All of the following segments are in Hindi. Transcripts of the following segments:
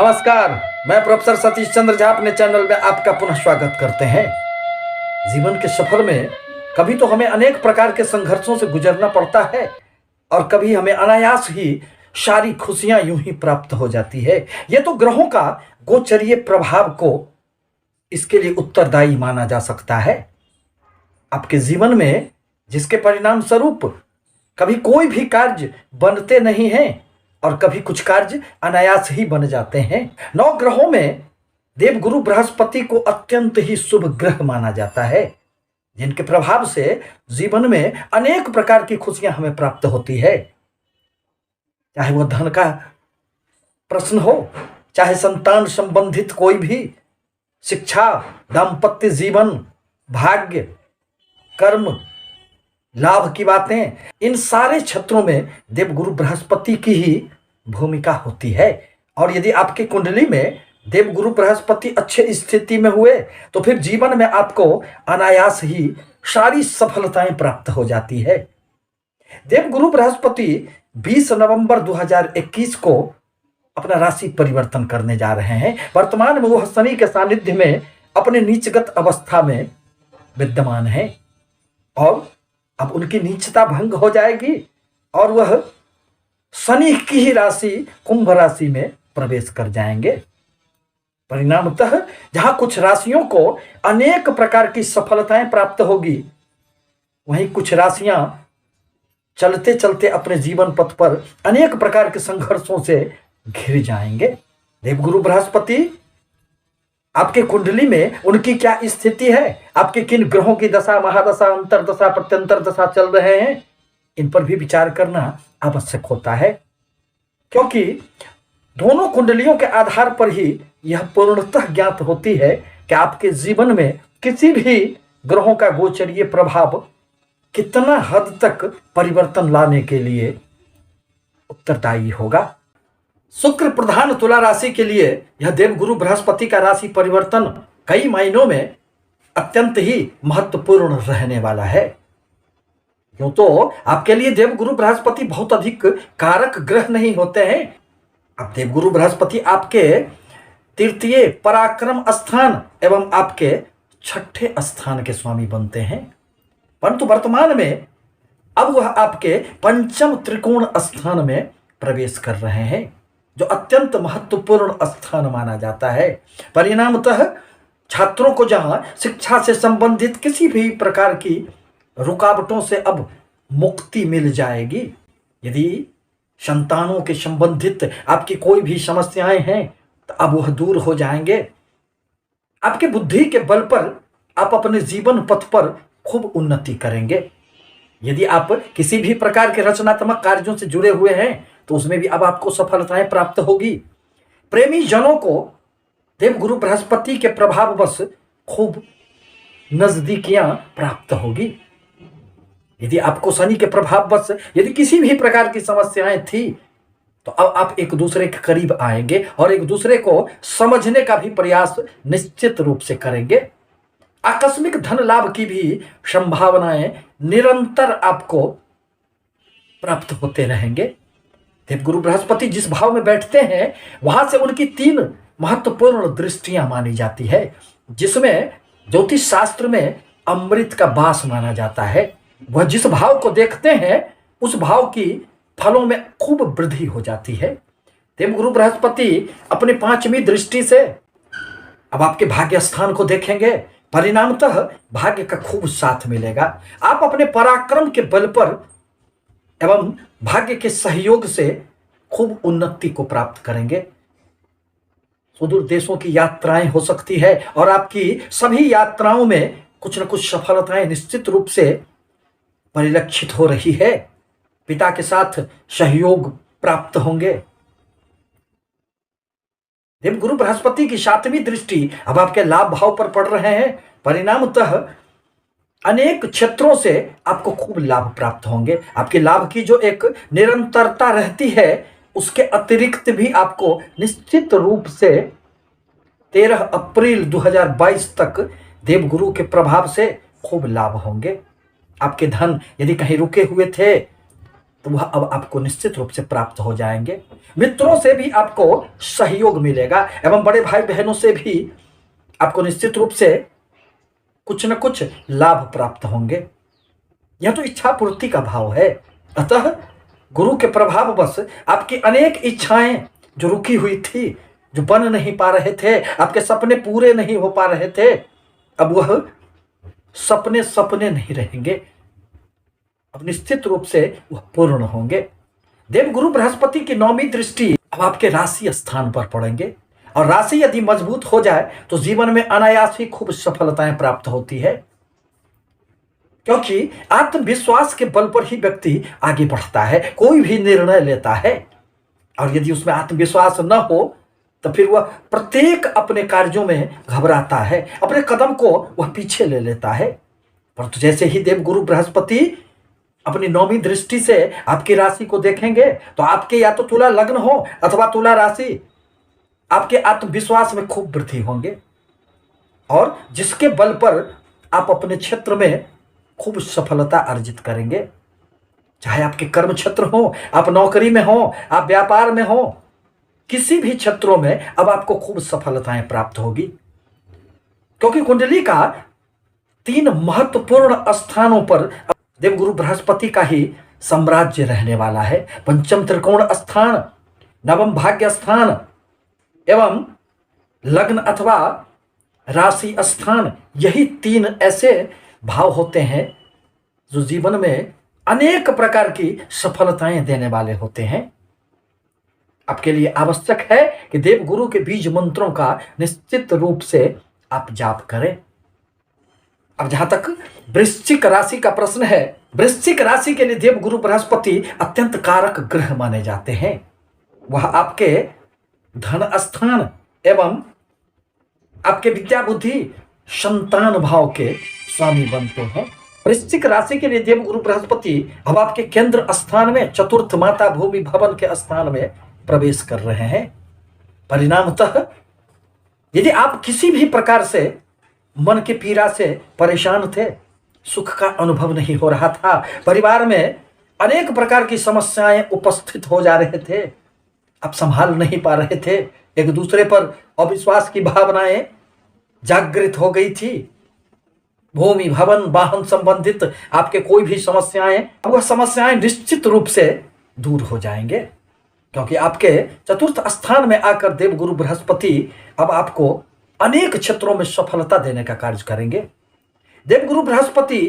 नमस्कार। मैं प्रोफेसर सतीश चंद्र झा अपने चैनल में आपका पुनः स्वागत करते हैं। जीवन के सफर में कभी तो हमें अनेक प्रकार के संघर्षों से गुजरना पड़ता है और कभी हमें अनायास ही सारी खुशियां यूं ही प्राप्त हो जाती है। ये तो ग्रहों का गोचरीय प्रभाव को इसके लिए उत्तरदायी माना जा सकता है। आपके जीवन में जिसके परिणाम स्वरूप कभी कोई भी कार्य बनते नहीं हैं और कभी कुछ कार्य अनायास ही बन जाते हैं। 9 ग्रहों में देवगुरु बृहस्पति को अत्यंत ही शुभ ग्रह माना जाता है, जिनके प्रभाव से जीवन में अनेक प्रकार की खुशियां हमें प्राप्त होती है। चाहे वह धन का प्रश्न हो, चाहे संतान संबंधित कोई भी शिक्षा, दाम्पत्य जीवन, भाग्य, कर्म, लाभ की बातें, इन सारे क्षेत्रों में देवगुरु बृहस्पति की ही भूमिका होती है। और यदि आपकी कुंडली में देवगुरु बृहस्पति अच्छे स्थिति में हुए तो फिर जीवन में आपको अनायास ही सारी सफलताएं प्राप्त हो जाती है। देवगुरु बृहस्पति 20 नवंबर 2021 को अपना राशि परिवर्तन करने जा रहे हैं। वर्तमान में वह शनि के सानिध्य में अपने नीचगत अवस्था में विद्यमान है और अब उनकी नीचता भंग हो जाएगी और वह शनि की ही राशि कुंभ राशि में प्रवेश कर जाएंगे। परिणामतः जहां कुछ राशियों को अनेक प्रकार की सफलताएं प्राप्त होगी, वहीं कुछ राशियां चलते चलते अपने जीवन पथ पर अनेक प्रकार के संघर्षों से घिर जाएंगे। देवगुरु बृहस्पति आपके कुंडली में उनकी क्या स्थिति है, आपके किन ग्रहों की दशा, महादशा, अंतरदशा, प्रत्यंतर दशा चल रहे हैं, इन पर भी विचार करना आवश्यक होता है, क्योंकि दोनों कुंडलियों के आधार पर ही यह पूर्णतः ज्ञात होती है कि आपके जीवन में किसी भी ग्रहों का गोचरीय प्रभाव कितना हद तक परिवर्तन लाने के लिए उत्तरदायी होगा। शुक्र प्रधान तुला राशि के लिए यह देवगुरु बृहस्पति का राशि परिवर्तन कई महीनों में अत्यंत ही महत्वपूर्ण रहने वाला है। क्यों तो आपके लिए देवगुरु बृहस्पति बहुत अधिक कारक ग्रह नहीं होते हैं। अब देवगुरु बृहस्पति आपके तृतीय पराक्रम स्थान एवं आपके छठे स्थान के स्वामी बनते हैं, परंतु वर्तमान में अब वह आपके पंचम त्रिकोण स्थान में प्रवेश कर रहे हैं, जो अत्यंत महत्वपूर्ण स्थान माना जाता है। परिणामतः छात्रों को जहां शिक्षा से संबंधित किसी भी प्रकार की रुकावटों से अब मुक्ति मिल जाएगी। यदि संतानों के संबंधित आपकी कोई भी समस्याएं हैं तो अब वह दूर हो जाएंगे। आपके बुद्धि के बल पर आप अपने जीवन पथ पर खूब उन्नति करेंगे। यदि आप किसी भी प्रकार के रचनात्मक कार्यों से जुड़े हुए हैं तो उसमें भी अब आपको सफलताएं प्राप्त होगी। प्रेमी जनों को देवगुरु बृहस्पति के प्रभाववश खूब नजदीकियां प्राप्त होगी। यदि आपको शनि के प्रभाववश यदि किसी भी प्रकार की समस्याएं थी तो अब आप एक दूसरे के करीब आएंगे और एक दूसरे को समझने का भी प्रयास निश्चित रूप से करेंगे। आकस्मिक धन लाभ की भी संभावनाएं निरंतर आपको प्राप्त होते रहेंगे। देवगुरु बृहस्पति जिस भाव में बैठते हैं वहां से उनकी 3 महत्वपूर्ण दृष्टियां मानी जाती है, जिसमें ज्योतिष शास्त्र में अमृत का वास माना जाता है। वह जिस भाव को देखते हैं उस भाव की फलों में खूब वृद्धि हो जाती है। देवगुरु बृहस्पति अपनी 5वीं दृष्टि से अब आपके भाग्य स्थान को देखेंगे। परिणामतः भाग्य का खूब साथ मिलेगा। आप अपने पराक्रम के बल पर एवं भाग्य के सहयोग से खूब उन्नति को प्राप्त करेंगे। सुदूर देशों की यात्राएं हो सकती है और आपकी सभी यात्राओं में कुछ न कुछ सफलताएं निश्चित रूप से परिलक्षित हो रही है। पिता के साथ सहयोग प्राप्त होंगे। देवगुरु बृहस्पति की 7वीं दृष्टि अब आपके लाभ भाव पर पड़ रहे हैं। परिणामतः अनेक क्षेत्रों से आपको खूब लाभ प्राप्त होंगे। आपके लाभ की जो एक निरंतरता रहती है उसके अतिरिक्त भी आपको निश्चित रूप से 13 अप्रैल 2022 तक देवगुरु के प्रभाव से खूब लाभ होंगे। आपके धन यदि कहीं रुके हुए थे तो वह अब आपको निश्चित रूप से प्राप्त हो जाएंगे। मित्रों से भी आपको सहयोग मिलेगा एवं बड़े भाई बहनों से भी आपको निश्चित रूप से कुछ न कुछ लाभ प्राप्त होंगे। यह तो इच्छा पूर्ति का भाव है। अतः गुरु के प्रभाववश आपकी अनेक इच्छाएं जो रुकी हुई थी, जो बन नहीं पा रहे थे, आपके सपने पूरे नहीं हो पा रहे थे, अब वह सपने सपने नहीं रहेंगे, अब निश्चित रूप से वह पूर्ण होंगे। देवगुरु बृहस्पति की 9वीं दृष्टि अब आपके राशि स्थान पर पड़ेंगे और राशि यदि मजबूत हो जाए तो जीवन में अनायास ही खूब सफलताएं प्राप्त होती है, क्योंकि आत्मविश्वास के बल पर ही व्यक्ति आगे बढ़ता है, कोई भी निर्णय लेता है। और यदि उसमें आत्मविश्वास न हो तो फिर वह प्रत्येक अपने कार्यों में घबराता है, अपने कदम को वह पीछे ले लेता है। परंतु जैसे ही देवगुरु बृहस्पति अपनी 9वीं दृष्टि से आपकी राशि को देखेंगे तो आपके या तो तुला लग्न हो अथवा तुला राशि, आपके आत्मविश्वास में खूब वृद्धि होंगे और जिसके बल पर आप अपने क्षेत्र में खूब सफलता अर्जित करेंगे। चाहे आपके कर्म क्षेत्र हो, आप नौकरी में हो, आप व्यापार में हो, किसी भी क्षेत्रों में अब आपको खूब सफलताएं प्राप्त होगी, क्योंकि कुंडली का 3 महत्वपूर्ण स्थानों पर देवगुरु बृहस्पति का ही साम्राज्य रहने वाला है। पंचम त्रिकोण स्थान, नवम भाग्य स्थान एवं लग्न अथवा राशि स्थान, यही 3 ऐसे भाव होते हैं जो जीवन में अनेक प्रकार की सफलताएं देने वाले होते हैं। आपके लिए आवश्यक है कि देवगुरु के बीज मंत्रों का निश्चित रूप से आप जाप करें। अब जहां तक वृश्चिक राशि का प्रश्न है, वृश्चिक राशि के लिए देवगुरु बृहस्पति अत्यंत कारक ग्रह माने जाते हैं। वह आपके धन स्थान एवं आपके विद्या बुद्धि संतान भाव के स्वामी बनते हैं। वृश्चिक राशि के लिए देवगुरु बृहस्पति अब आपके केंद्र स्थान में चतुर्थ माता भूमि भवन के स्थान में प्रवेश कर रहे हैं। परिणामतः यदि आप किसी भी प्रकार से मन के पीड़ा से परेशान थे, सुख का अनुभव नहीं हो रहा था, परिवार में अनेक प्रकार की समस्याएं उपस्थित हो जा रहे थे, आप संभाल नहीं पा रहे थे, एक दूसरे पर अविश्वास की भावनाएं जागृत हो गई थी, भूमि भवन वाहन संबंधित आपके कोई भी समस्याएं, वह समस्याएं निश्चित रूप से दूर हो जाएंगे, क्योंकि आपके चतुर्थ स्थान में आकर देवगुरु बृहस्पति अब आपको अनेक क्षेत्रों में सफलता देने का कार्य करेंगे। देवगुरु बृहस्पति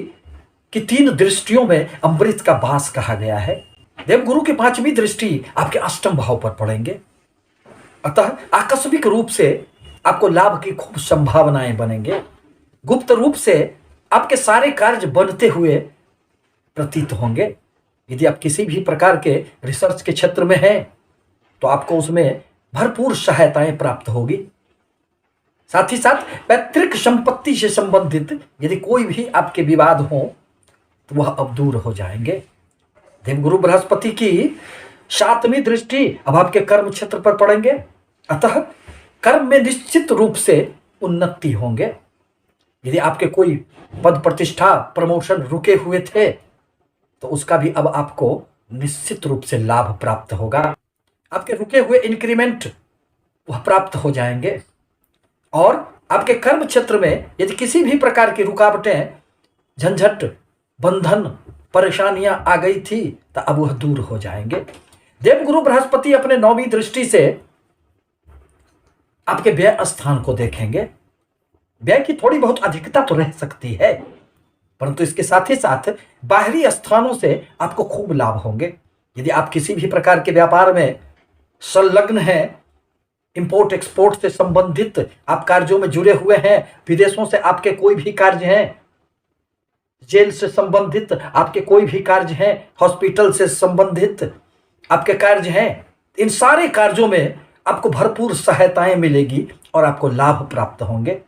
की 3 दृष्टियों में अमृत का वास कहा गया है। देवगुरु की 5वीं दृष्टि आपके अष्टम भाव पर पड़ेंगे, अतः आकस्मिक रूप से आपको लाभ की खूब संभावनाएं बनेंगे। गुप्त रूप से आपके सारे कार्य बनते हुए प्रतीत होंगे। यदि आप किसी भी प्रकार के रिसर्च के क्षेत्र में हैं तो आपको उसमें भरपूर सहायताएं प्राप्त होगी। साथ ही साथ पैतृक संपत्ति से संबंधित यदि कोई भी आपके विवाद हो तो वह अब दूर हो जाएंगे। देवगुरु बृहस्पति की 7वीं दृष्टि अब आपके कर्म क्षेत्र पर पड़ेंगे, अतः कर्म में निश्चित रूप से उन्नति होंगे। यदि आपके कोई पद प्रतिष्ठा प्रमोशन रुके हुए थे तो उसका भी अब आपको निश्चित रूप से लाभ प्राप्त होगा। आपके रुके हुए इंक्रीमेंट वह प्राप्त हो जाएंगे और आपके कर्म क्षेत्र में यदि किसी भी प्रकार की रुकावटें, झंझट, बंधन, परेशानियां आ गई थी तो अब वह दूर हो जाएंगे। देवगुरु बृहस्पति अपने 9वीं दृष्टि से आपके व्यय स्थान को देखेंगे। व्यय की थोड़ी बहुत अधिकता तो रह सकती है, परंतु इसके साथ ही साथ बाहरी स्थानों से आपको खूब लाभ होंगे। यदि आप किसी भी प्रकार के व्यापार में संलग्न हैं, इंपोर्ट एक्सपोर्ट से संबंधित आप कार्यों में जुड़े हुए हैं, विदेशों से आपके कोई भी कार्य हैं, जेल से संबंधित आपके कोई भी कार्य हैं, हॉस्पिटल से संबंधित आपके कार्य हैं, इन सारे कार्यों में आपको भरपूर सहायताएं मिलेगी और आपको लाभ प्राप्त होंगे।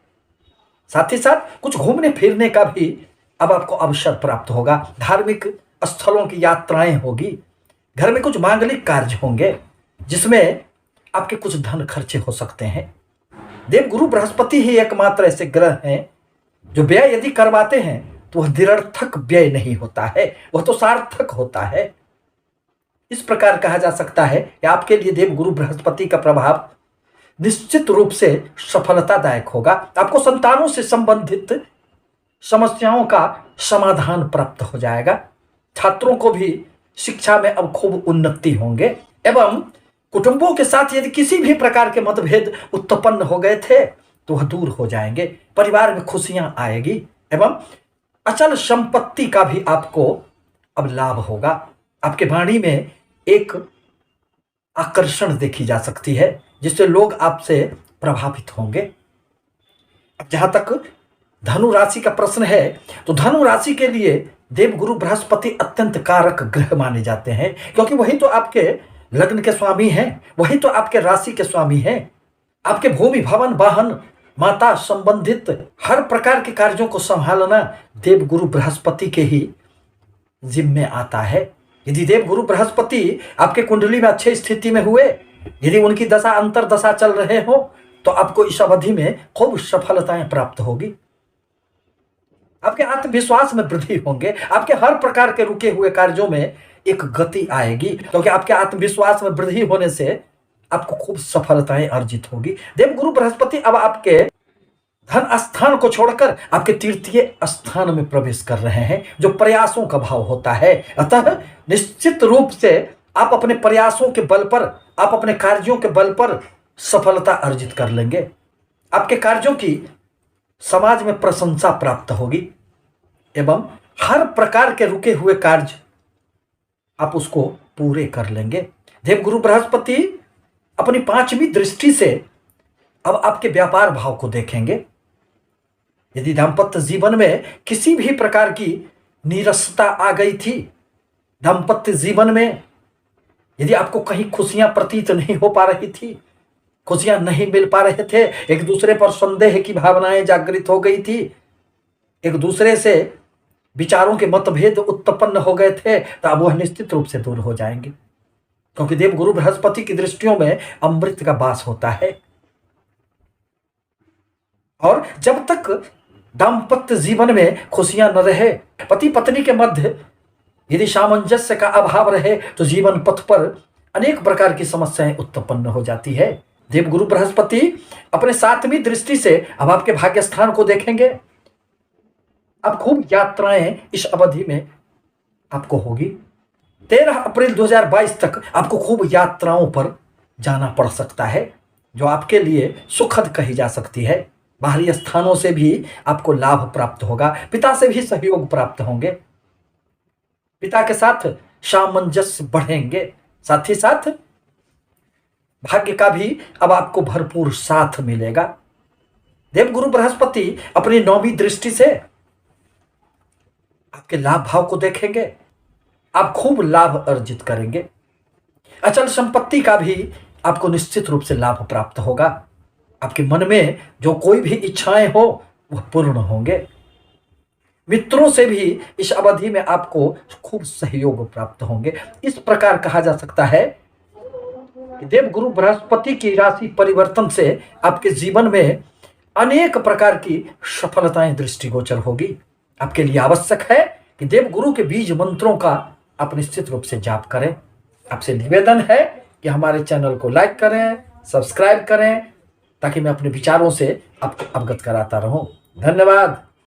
साथ ही साथ कुछ घूमने फिरने का भी अब आपको अवसर प्राप्त होगा। धार्मिक स्थलों की यात्राएं होगी, घर में कुछ मांगलिक कार्य होंगे जिसमें आपके कुछ धन खर्चे हो सकते हैं। देवगुरु बृहस्पति ही एकमात्र ऐसे ग्रह हैं जो व्यय यदि करवाते हैं तो वह निरर्थक व्यय नहीं होता है, वह तो सार्थक होता है। इस प्रकार कहा जा सकता है कि आपके लिए देव गुरु बृहस्पति का प्रभाव निश्चित रूप से सफलतादायक होगा। आपको संतानों से संबंधित समस्याओं का समाधान प्राप्त हो जाएगा। छात्रों को भी शिक्षा में अब खूब उन्नति होंगे एवं कुटुंबों के साथ यदि किसी भी प्रकार के मतभेद उत्पन्न हो गए थे तो वह दूर हो जाएंगे। परिवार में खुशियां आएगी एवं अचल संपत्ति का भी आपको अब लाभ होगा। आपके वाणी में एक आकर्षण देखी जा सकती है जिससे लोग आपसे प्रभावित होंगे। अब जहां तक धनु राशि का प्रश्न है तो धनु राशि के लिए देवगुरु बृहस्पति अत्यंत कारक ग्रह माने जाते हैं, क्योंकि वही तो आपके लग्न के स्वामी हैं, वही तो आपके राशि के स्वामी हैं। आपके भूमि भवन वाहन माता संबंधित हर प्रकार के कार्यों को संभालना देवगुरु बृहस्पति के ही जिम्मे आता है। यदि देवगुरु बृहस्पति आपके कुंडली में अच्छे स्थिति में हुए, यदि उनकी दशा अंतर दशा चल रहे हो तो आपको इस अवधि में खूब सफलताएं प्राप्त होगी। आपके आत्मविश्वास में वृद्धि होंगे। आपके हर प्रकार के रुके हुए कार्यों में एक गति आएगी, क्योंकि आपके आत्मविश्वास में वृद्धि होने से आपको खूब सफलताएं अर्जित होगी। देवगुरु बृहस्पति अब आपके धन स्थान को छोड़कर आपके तृतीय स्थान में प्रवेश कर रहे हैं, जो प्रयासों का भाव होता है। अतः निश्चित रूप से आप अपने प्रयासों के बल पर, आप अपने कार्यों के बल पर सफलता अर्जित कर लेंगे। आपके कार्यों की समाज में प्रशंसा प्राप्त होगी एवं हर प्रकार के रुके हुए कार्य आप उसको पूरे कर लेंगे। देवगुरु बृहस्पति अपनी 5वीं दृष्टि से अब आपके व्यापार भाव को देखेंगे। यदि दाम्पत्य जीवन में किसी भी प्रकार की नीरसता आ गई थी, दाम्पत्य जीवन में यदि आपको कहीं खुशियां प्रतीत नहीं हो पा रही थी, खुशियां नहीं मिल पा रहे थे, एक दूसरे पर संदेह की भावनाएं जागृत हो गई थी, एक दूसरे से विचारों के मतभेद उत्पन्न हो गए थे, तो अब वह निश्चित रूप से दूर हो जाएंगे, क्योंकि देवगुरु बृहस्पति की दृष्टियों में अमृत का वास होता है। और जब तक दाम्पत्य जीवन में खुशियां न रहे, पति पत्नी के मध्य यदि सामंजस्य का अभाव रहे, तो जीवन पथ पर अनेक प्रकार की समस्याएं उत्पन्न हो जाती है। देवगुरु बृहस्पति अपने 7वीं दृष्टि से अब आपके भाग्य स्थान को देखेंगे। अब खूब यात्राएं इस अवधि में आपको होगी। 13 अप्रैल 2022 तक आपको खूब यात्राओं पर जाना पड़ सकता है, जो आपके लिए सुखद कही जा सकती है। बाहरी स्थानों से भी आपको लाभ प्राप्त होगा, पिता से भी सहयोग प्राप्त होंगे, पिता के साथ सामंजस्य बढ़ेंगे, साथ ही साथ भाग्य का भी अब आपको भरपूर साथ मिलेगा। देवगुरु बृहस्पति अपनी 9वीं दृष्टि से आपके लाभ भाव को देखेंगे। आप खूब लाभ अर्जित करेंगे। अचल संपत्ति का भी आपको निश्चित रूप से लाभ प्राप्त होगा। आपके मन में जो कोई भी इच्छाएं हो वह पूर्ण होंगे। मित्रों से भी इस अवधि में आपको खूब सहयोग प्राप्त होंगे। इस प्रकार कहा जा सकता है कि देवगुरु बृहस्पति की राशि परिवर्तन से आपके जीवन में अनेक प्रकार की सफलताएं दृष्टिगोचर होगी। आपके लिए आवश्यक है कि देवगुरु के बीज मंत्रों का आप निश्चित रूप से जाप करें। आपसे निवेदन है कि हमारे चैनल को लाइक करें, सब्सक्राइब करें, ताकि मैं अपने विचारों से आपको अवगत कराता रहूं। धन्यवाद।